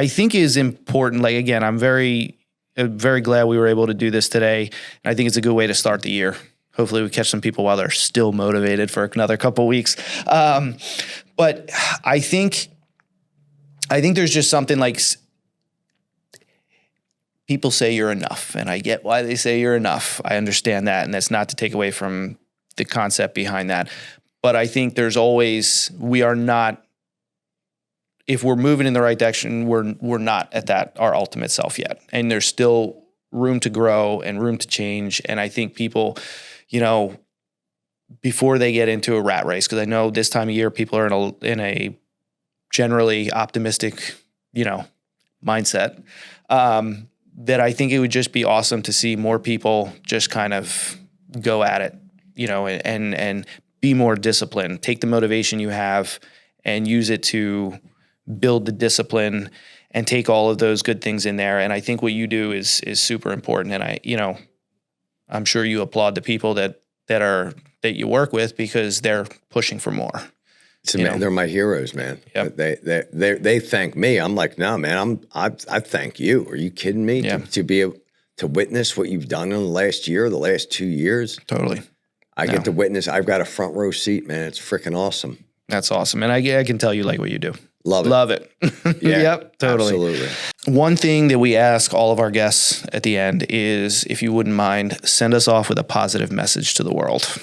think it is important. Like, again, I'm very glad we were able to do this today. And I think it's a good way to start the year. Hopefully we catch some people while they're still motivated for another couple of weeks. But I think there's just something like, people say you're enough, and I get why they say you're enough. I understand that, and that's not to take away from the concept behind that. But I think there's always, if we're moving in the right direction, we're not at our ultimate self yet. And there's still room to grow and room to change. And I think people, before they get into a rat race, because I know this time of year people are in a generally optimistic, mindset, that I think it would just be awesome to see more people just kind of go at it, and be more disciplined. Take the motivation you have and use it to build the discipline and take all of those good things in there. And I think what you do is super important. And I'm sure you applaud the people that you work with, because they're pushing for more. They're my heroes, man. Yep. They thank me. I'm like, no, man, I thank you. Are you kidding me? Yeah. To be able to witness what you've done in the last year, the last 2 years. Totally. I get to witness. I've got a front row seat, man. It's freaking awesome. That's awesome. And I can tell you like what you do. Love it. Love it. Yeah, yep, totally. Absolutely. One thing that we ask all of our guests at the end is, if you wouldn't mind, send us off with a positive message to the world.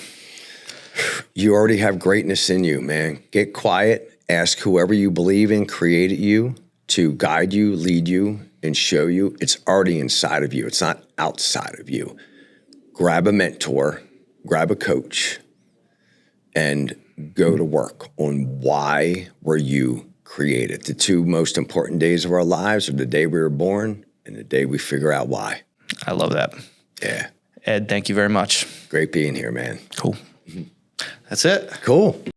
You already have greatness in you, man. Get quiet. Ask whoever you believe in created you to guide you, lead you, and show you. It's already inside of you. It's not outside of you. Grab a mentor, grab a coach, and go to work on why were you created. The 2 most important days of our lives are the day we were born and the day we figure out why. I love that. Yeah. Ed, thank you very much. Great being here, man. Cool. That's it. Cool.